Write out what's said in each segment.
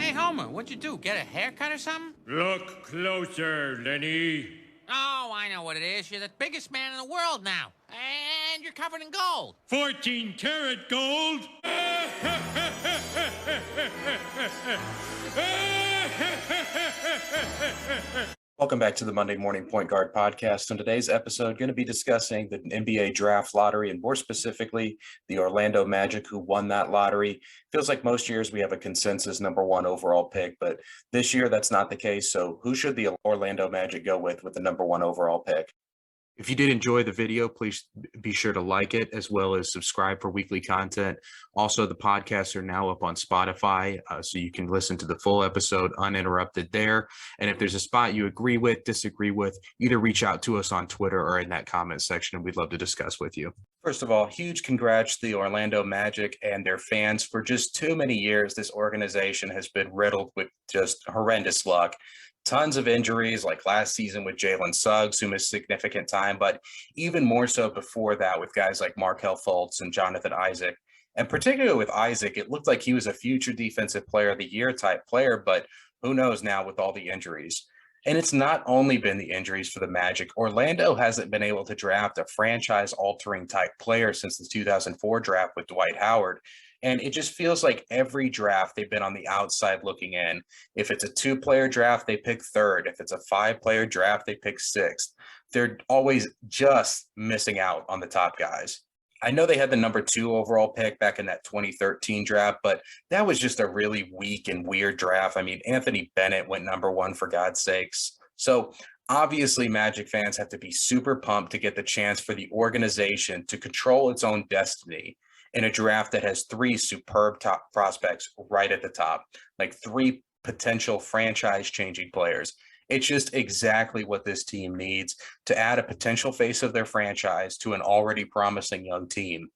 Hey, Homer, what'd you do? Get a haircut or something? Look closer, Lenny. Oh, I know what it is. You're the biggest man in the world now. And you're covered in gold. 14 karat gold. Welcome back to the Monday Morning Point Guard podcast. On today's episode, going to be discussing the NBA draft lottery and more specifically, the Orlando Magic, who won that lottery. Feels like most years we have a consensus number one overall pick, but this year that's not the case. So who should the Orlando Magic go with the number one overall pick? If you did enjoy the video, please be sure to like it as well as subscribe for weekly content. Also, the podcasts are now up on Spotify, so you can listen to the full episode uninterrupted there. And if there's a spot you agree with, disagree with, either reach out to us on Twitter or in that comment section, and we'd love to discuss with you. First of all, huge congrats to the Orlando Magic and their fans. For just too many years, this organization has been riddled with just horrendous luck. Tons of injuries, like last season with Jalen Suggs, who missed significant time, but even more so before that with guys like Markelle Fultz and Jonathan Isaac. And particularly with Isaac, it looked like he was a future defensive player of the year type player, but who knows now with all the injuries. And it's not only been the injuries for the Magic. Orlando hasn't been able to draft a franchise-altering type player since the 2004 draft with Dwight Howard. And it just feels like every draft they've been on the outside looking in. If it's a two-player draft, they pick third. If it's a five-player draft, they pick sixth. They're always just missing out on the top guys. I know they had the number 2 overall pick back in that 2013 draft, but that was just a really weak and weird draft. I mean, Anthony Bennett went number 1 for God's sakes. So obviously Magic fans have to be super pumped to get the chance for the organization to control its own destiny in a draft that has 3 superb top prospects right at the top, like 3 potential franchise-changing players. It's just exactly what this team needs to add a potential face of their franchise to an already promising young team.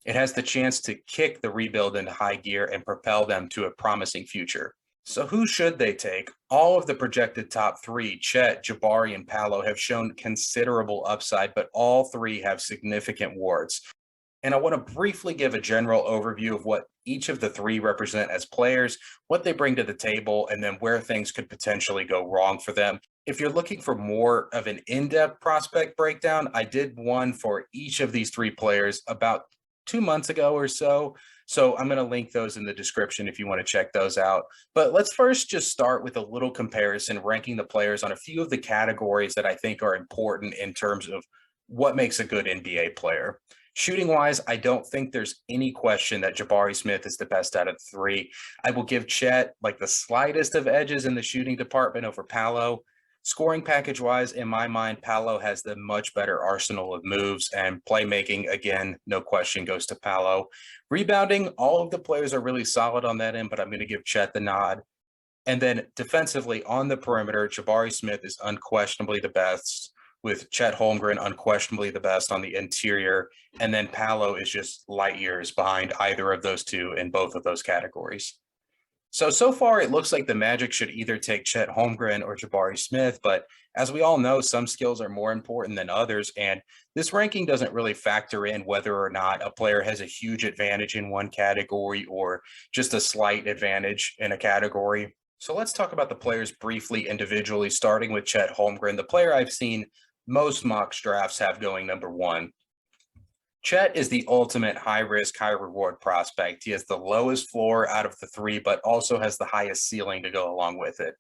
It has the chance to kick the rebuild into high gear and propel them to a promising future. So who should they take? All of the projected top 3, Chet, Jabari, and Paolo, have shown considerable upside, but all 3 have significant warts. And I want to briefly give a general overview of what each of the 3 represent as players, what they bring to the table, and then where things could potentially go wrong for them. If you're looking for more of an in-depth prospect breakdown, I did one for each of these 3 players about 2 months ago or so. So I'm going to link those in the description if you want to check those out. But let's first just start with a little comparison, ranking the players on a few of the categories that I think are important in terms of what makes a good NBA player. Shooting wise, I don't think there's any question that Jabari Smith is the best out of the 3. I will give Chet like the slightest of edges in the shooting department over Paolo. Scoring package wise, in my mind, Paolo has the much better arsenal of moves, and playmaking, again, no question, goes to Paolo. Rebounding, all of the players are really solid on that end, but I'm going to give Chet the nod. And then defensively on the perimeter, Jabari Smith is unquestionably the best, with Chet Holmgren unquestionably the best on the interior, and then Paolo is just light years behind either of those 2 in both of those categories. So far, it looks like the Magic should either take Chet Holmgren or Jabari Smith, but as we all know, some skills are more important than others, and this ranking doesn't really factor in whether or not a player has a huge advantage in one category or just a slight advantage in a category. So let's talk about the players briefly individually, starting with Chet Holmgren, the player I've seen most mock drafts have going number 1. Chet is the ultimate high-risk, high-reward prospect. He has the lowest floor out of the 3, but also has the highest ceiling to go along with it.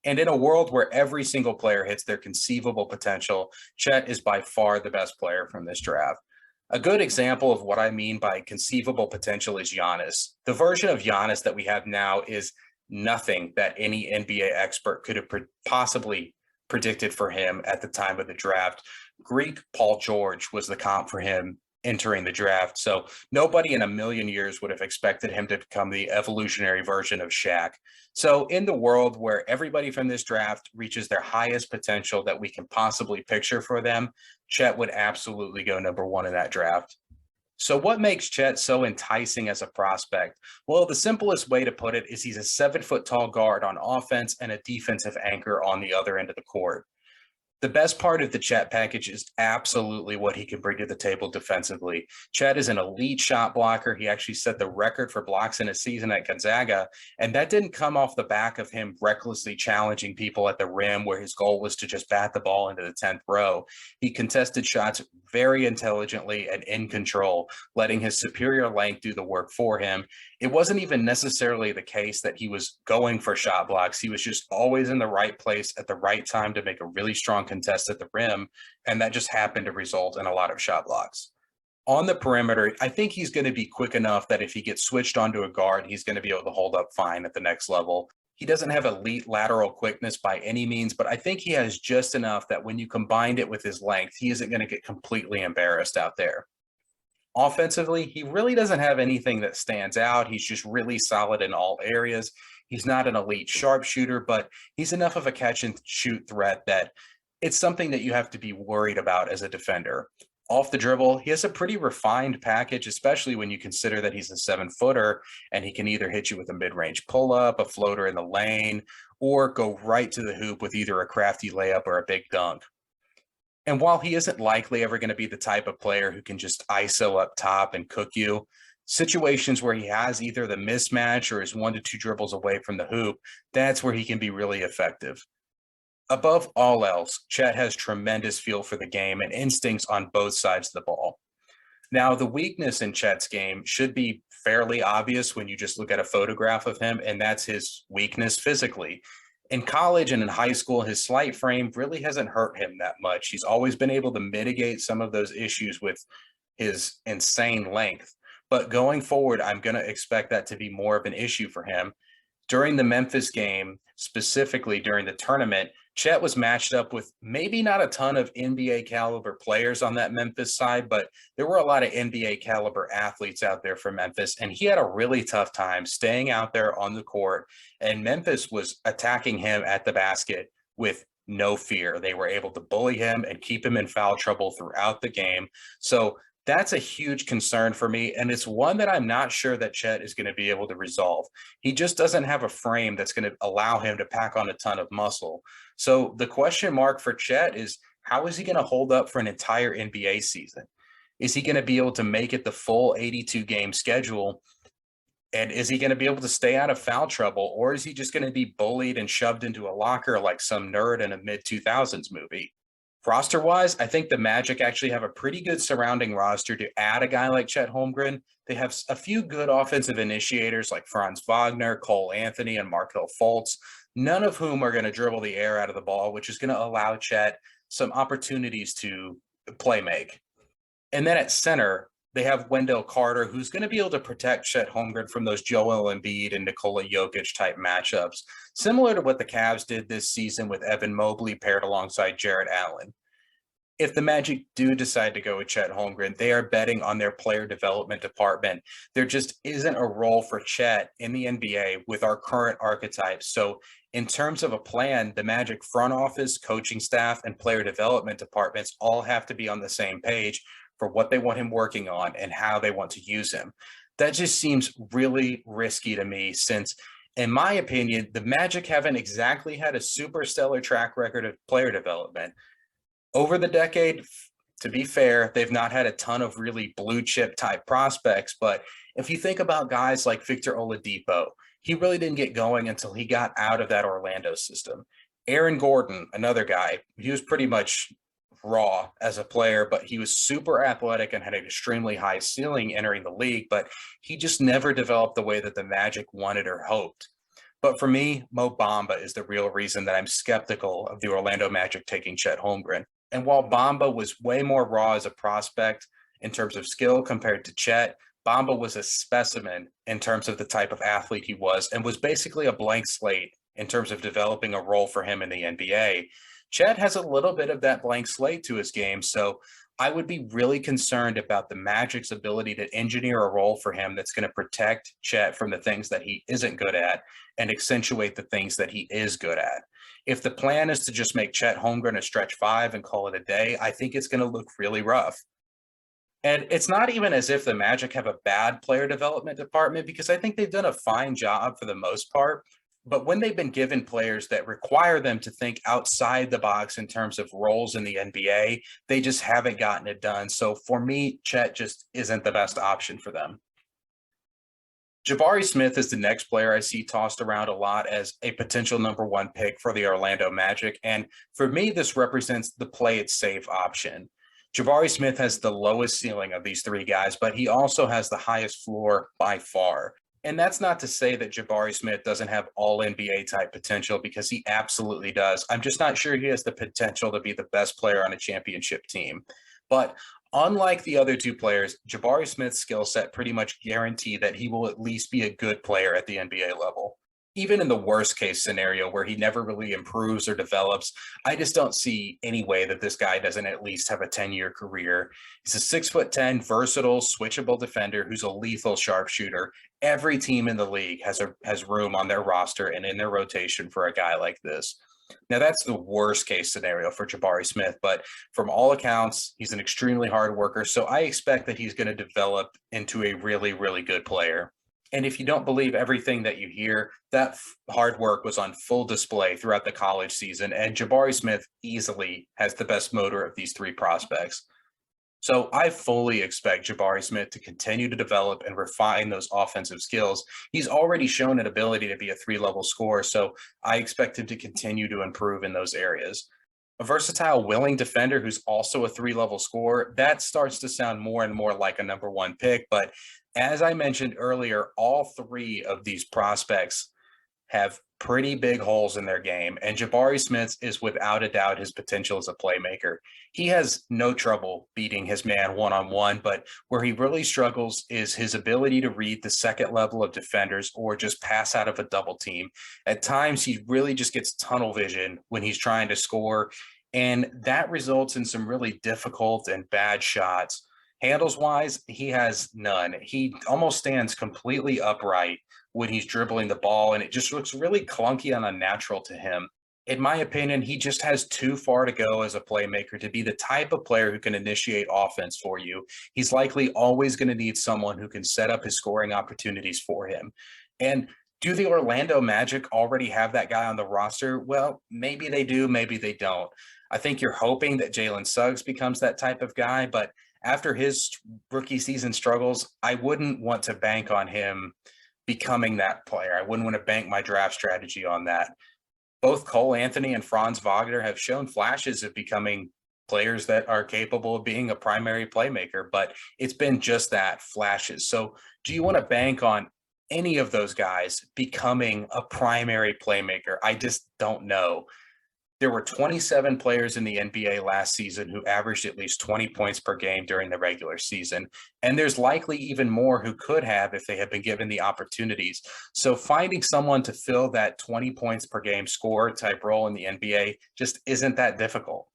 And in a world where every single player hits their conceivable potential, Chet is by far the best player from this draft. A good example of what I mean by conceivable potential is Giannis. The version of Giannis that we have now is nothing that any NBA expert could have possibly predicted for him at the time of the draft. Greek Paul George was the comp for him entering the draft. So nobody in a million years would have expected him to become the evolutionary version of Shaq. So in the world where everybody from this draft reaches their highest potential that we can possibly picture for them, Chet would absolutely go number 1 in that draft. So what makes Chet so enticing as a prospect? Well, the simplest way to put it is he's a 7-foot tall guard on offense and a defensive anchor on the other end of the court. The best part of the Chet package is absolutely what he can bring to the table defensively. Chet is an elite shot blocker. He actually set the record for blocks in a season at Gonzaga, and that didn't come off the back of him recklessly challenging people at the rim where his goal was to just bat the ball into the 10th row. He contested shots very intelligently and in control, letting his superior length do the work for him. It wasn't even necessarily the case that he was going for shot blocks. He was just always in the right place at the right time to make a really strong contest at the rim, and that just happened to result in a lot of shot blocks. On the perimeter, I think he's going to be quick enough that if he gets switched onto a guard, he's going to be able to hold up fine at the next level. He doesn't have elite lateral quickness by any means, but I think he has just enough that when you combined it with his length, he isn't going to get completely embarrassed out there. Offensively, he really doesn't have anything that stands out. He's just really solid in all areas. He's not an elite sharpshooter, but he's enough of a catch and shoot threat that it's something that you have to be worried about as a defender. Off the dribble, he has a pretty refined package, especially when you consider that he's a 7-footer and he can either hit you with a mid-range pull-up, a floater in the lane, or go right to the hoop with either a crafty layup or a big dunk. And while he isn't likely ever going to be the type of player who can just ISO up top and cook you, situations where he has either the mismatch or is 1 to 2 dribbles away from the hoop, that's where he can be really effective. Above all else, Chet has tremendous feel for the game and instincts on both sides of the ball. Now, the weakness in Chet's game should be fairly obvious when you just look at a photograph of him, and that's his weakness physically. In college and in high school, his slight frame really hasn't hurt him that much. He's always been able to mitigate some of those issues with his insane length. But going forward, I'm going to expect that to be more of an issue for him. During the Memphis game, specifically during the tournament, Chet was matched up with maybe not a ton of NBA caliber players on that Memphis side, but there were a lot of NBA caliber athletes out there for Memphis, and he had a really tough time staying out there on the court, and Memphis was attacking him at the basket with no fear. They were able to bully him and keep him in foul trouble throughout the game. So that's a huge concern for me, and it's one that I'm not sure that Chet is going to be able to resolve. He just doesn't have a frame that's going to allow him to pack on a ton of muscle. So the question mark for Chet is, how is he going to hold up for an entire NBA season? Is he going to be able to make it the full 82-game schedule? And is he going to be able to stay out of foul trouble, or is he just going to be bullied and shoved into a locker like some nerd in a mid-2000s movie? Roster-wise, I think the Magic actually have a pretty good surrounding roster to add a guy like Chet Holmgren. They have a few good offensive initiators like Franz Wagner, Cole Anthony, and Markelle Fultz, none of whom are going to dribble the air out of the ball, which is going to allow Chet some opportunities to play make. And then at center, they have Wendell Carter, who's going to be able to protect Chet Holmgren from those Joel Embiid and Nikola Jokic type matchups, similar to what the Cavs did this season with Evan Mobley paired alongside Jarrett Allen. If the Magic do decide to go with Chet Holmgren, they are betting on their player development department. There just isn't a role for Chet in the NBA with our current archetypes. So in terms of a plan, the Magic front office, coaching staff, and player development departments all have to be on the same page for what they want him working on and how they want to use him. That just seems really risky to me since, in my opinion, the Magic haven't exactly had a super stellar track record of player development. Over the decade, to be fair, they've not had a ton of really blue chip type prospects, but if you think about guys like Victor Oladipo, he really didn't get going until he got out of that Orlando system. Aaron Gordon, another guy, he was pretty much raw as a player, but he was super athletic and had an extremely high ceiling entering the league, but he just never developed the way that the Magic wanted or hoped. But for me, Mo Bamba is the real reason that I'm skeptical of the Orlando Magic taking Chet Holmgren. And while Bamba was way more raw as a prospect in terms of skill compared to Chet, Bamba was a specimen in terms of the type of athlete he was and was basically a blank slate in terms of developing a role for him in the NBA. Chet has a little bit of that blank slate to his game, so I would be really concerned about the Magic's ability to engineer a role for him that's going to protect Chet from the things that he isn't good at and accentuate the things that he is good at. If the plan is to just make Chet Holmgren a stretch five and call it a day, I think it's going to look really rough. And it's not even as if the Magic have a bad player development department, because I think they've done a fine job for the most part. But when they've been given players that require them to think outside the box in terms of roles in the NBA, they just haven't gotten it done. So for me, Chet just isn't the best option for them. Jabari Smith is the next player I see tossed around a lot as a potential number one pick for the Orlando Magic. And for me, this represents the play it safe option. Jabari Smith has the lowest ceiling of these three guys, but he also has the highest floor by far. And that's not to say that Jabari Smith doesn't have all NBA type potential, because he absolutely does. I'm just not sure he has the potential to be the best player on a championship team. But unlike the other two players, Jabari Smith's skill set pretty much guarantee that he will at least be a good player at the NBA level. Even in the worst case scenario where he never really improves or develops, I just don't see any way that this guy doesn't at least have a 10-year career. He's a 6'10", versatile, switchable defender who's a lethal sharpshooter. Every team in the league has room on their roster and in their rotation for a guy like this. Now, that's the worst case scenario for Jabari Smith, but from all accounts, he's an extremely hard worker. So I expect that he's going to develop into a really, really good player. And if you don't believe everything that you hear, that hard work was on full display throughout the college season. And Jabari Smith easily has the best motor of these three prospects. So I fully expect Jabari Smith to continue to develop and refine those offensive skills. He's already shown an ability to be a three-level scorer, so I expect him to continue to improve in those areas. A versatile, willing defender who's also a three-level scorer, that starts to sound more and more like a number one pick. But as I mentioned earlier, all three of these prospects have pretty big holes in their game, and Jabari Smith is without a doubt his potential as a playmaker. He has no trouble beating his man one-on-one, but where he really struggles is his ability to read the second level of defenders or just pass out of a double team. At times, he really just gets tunnel vision when he's trying to score, and that results in some really difficult and bad shots. Handles-wise, he has none. He almost stands completely upright when he's dribbling the ball, and it just looks really clunky and unnatural to him. In my opinion, he just has too far to go as a playmaker to be the type of player who can initiate offense for you. He's likely always going to need someone who can set up his scoring opportunities for him. And do the Orlando Magic already have that guy on the roster? Well, maybe they do, maybe they don't. I think you're hoping that Jalen Suggs becomes that type of guy, but after his rookie season struggles, I wouldn't want to bank on him becoming that player. I wouldn't want to bank my draft strategy on that. Both Cole Anthony and Franz Wagner have shown flashes of becoming players that are capable of being a primary playmaker, but it's been just that, flashes. So do you want to bank on any of those guys becoming a primary playmaker? I just don't know. There were 27 players in the NBA last season who averaged at least 20 points per game during the regular season. And there's likely even more who could have if they had been given the opportunities. So finding someone to fill that 20 points per game score type role in the NBA just isn't that difficult.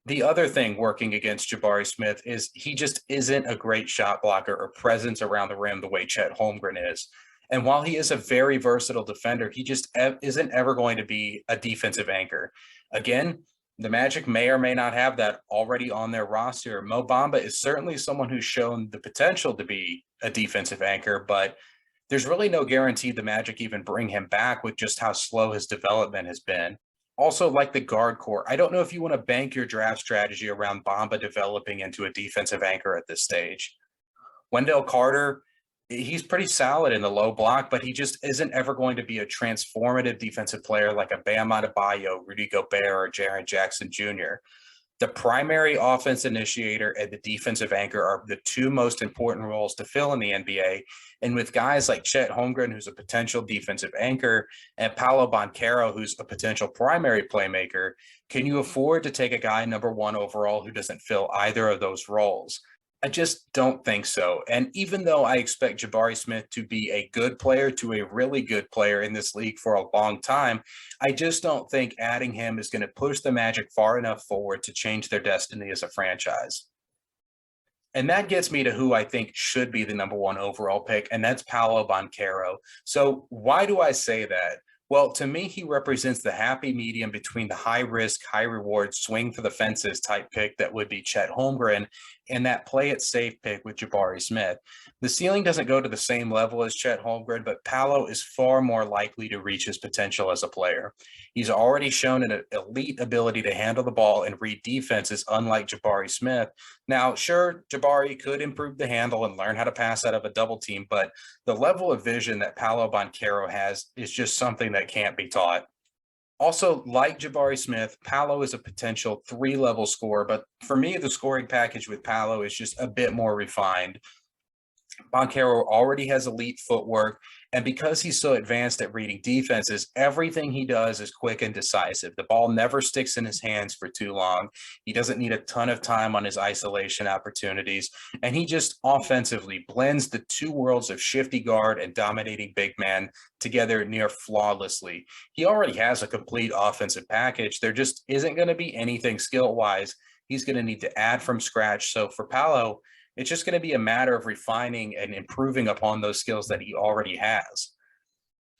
The other thing working against Jabari Smith is he just isn't a great shot blocker or presence around the rim the way Chet Holmgren is. And while he is a very versatile defender, he just isn't ever going to be a defensive anchor. Again, the Magic may or may not have that already on their roster. Mo Bamba is certainly someone who's shown the potential to be a defensive anchor, but there's really no guarantee the Magic even bring him back with just how slow his development has been. Also, like the guard core, I don't know if you want to bank your draft strategy around Bamba developing into a defensive anchor at this stage. Wendell Carter, he's pretty solid in the low block, but he just isn't ever going to be a transformative defensive player like a Bam Adebayo, Rudy Gobert, or Jaren Jackson Jr. The primary offense initiator and the defensive anchor are the two most important roles to fill in the NBA. And with guys like Chet Holmgren, who's a potential defensive anchor, and Paolo Banchero, who's a potential primary playmaker, can you afford to take a guy number one overall who doesn't fill either of those roles? I just don't think so. And even though I expect Jabari Smith to be a good player to a really good player in this league for a long time, I just don't think adding him is going to push the Magic far enough forward to change their destiny as a franchise. And that gets me to who I think should be the number one overall pick, and that's Paolo Banchero. So why do I say that? Well, to me, he represents the happy medium between the high risk, high reward, swing for the fences type pick that would be Chet Holmgren and that play it safe pick with Jabari Smith. The ceiling doesn't go to the same level as Chet Holmgren, but Paolo is far more likely to reach his potential as a player. He's already shown an elite ability to handle the ball and read defenses, unlike Jabari Smith. Now, sure, Jabari could improve the handle and learn how to pass out of a double team, but the level of vision that Paolo Banchero has is just something that can't be taught. Also, like Jabari Smith, Paolo is a potential 3-level scorer, but for me, the scoring package with Paolo is just a bit more refined. Banchero already has elite footwork, and because he's so advanced at reading defenses, everything he does is quick and decisive. The ball never sticks in his hands for too long. He doesn't need a ton of time on his isolation opportunities, and he just offensively blends the two worlds of shifty guard and dominating big man together near flawlessly. He already has a complete offensive package. There just isn't going to be anything skill-wise he's going to need to add from scratch. So for Paolo, it's just going to be a matter of refining and improving upon those skills that he already has.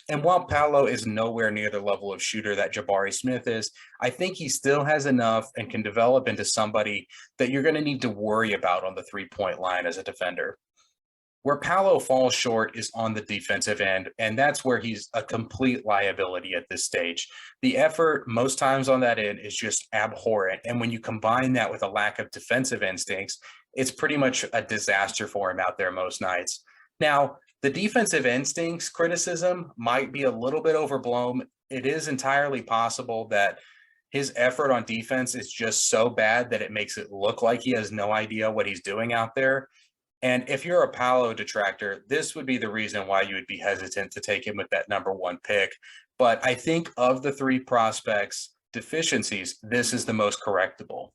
And while Paolo is nowhere near the level of shooter that Jabari Smith is, I think he still has enough and can develop into somebody that you're going to need to worry about on the three-point line as a defender. Where Paolo falls short is on the defensive end, and that's where he's a complete liability at this stage. The effort most times on that end is just abhorrent, and when you combine that with a lack of defensive instincts, it's pretty much a disaster for him out there most nights. Now, the defensive instincts criticism might be a little bit overblown. It is entirely possible that his effort on defense is just so bad that it makes it look like he has no idea what he's doing out there. And if you're a Paolo detractor, this would be the reason why you would be hesitant to take him with that #1 pick. But I think of the three prospects' deficiencies, this is the most correctable.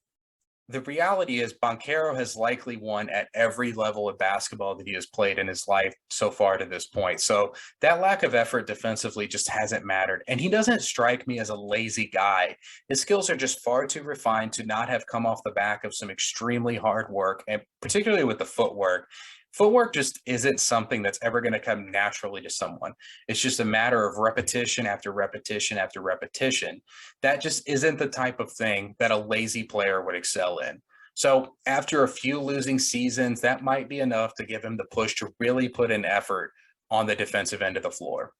The reality is Banchero has likely won at every level of basketball that he has played in his life so far to this point. So that lack of effort defensively just hasn't mattered. And he doesn't strike me as a lazy guy. His skills are just far too refined to not have come off the back of some extremely hard work, and particularly with the footwork. Footwork just isn't something that's ever going to come naturally to someone. It's just a matter of repetition after repetition after repetition. That just isn't the type of thing that a lazy player would excel in. So after a few losing seasons, that might be enough to give him the push to really put in effort on the defensive end of the floor.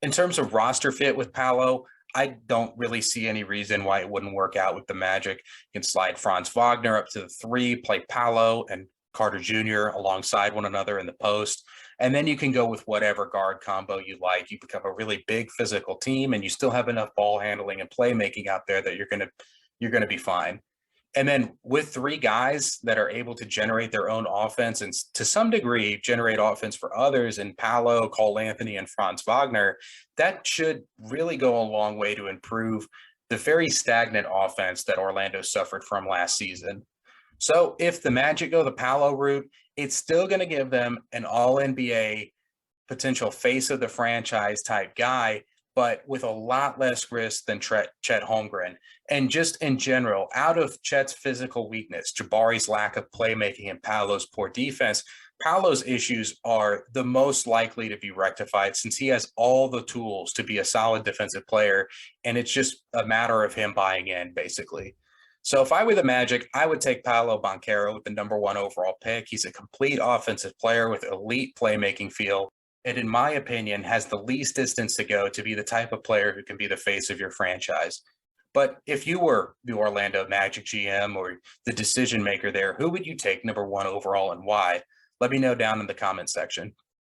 In terms of roster fit with Paolo, I don't really see any reason why it wouldn't work out with the Magic. You can slide Franz Wagner up to the 3, play Paolo and Carter Jr. alongside one another in the post. And then you can go with whatever guard combo you like. You become a really big physical team, and you still have enough ball handling and playmaking out there that you're going to be fine. And then with 3 guys that are able to generate their own offense and to some degree generate offense for others in Paolo, Cole Anthony, and Franz Wagner, that should really go a long way to improve the very stagnant offense that Orlando suffered from last season. So if the Magic go the Paolo route, it's still going to give them an all-NBA potential face of the franchise type guy, but with a lot less risk than Chet Holmgren. And just in general, out of Chet's physical weakness, Jabari's lack of playmaking, and Paolo's poor defense, Paolo's issues are the most likely to be rectified since he has all the tools to be a solid defensive player, and it's just a matter of him buying in, basically. So if I were the Magic, I would take Paolo Banchero with the #1 overall pick. He's a complete offensive player with elite playmaking feel, and in my opinion, has the least distance to go to be the type of player who can be the face of your franchise. But if you were the Orlando Magic GM or the decision maker there, who would you take #1 overall and why? Let me know down in the comment section.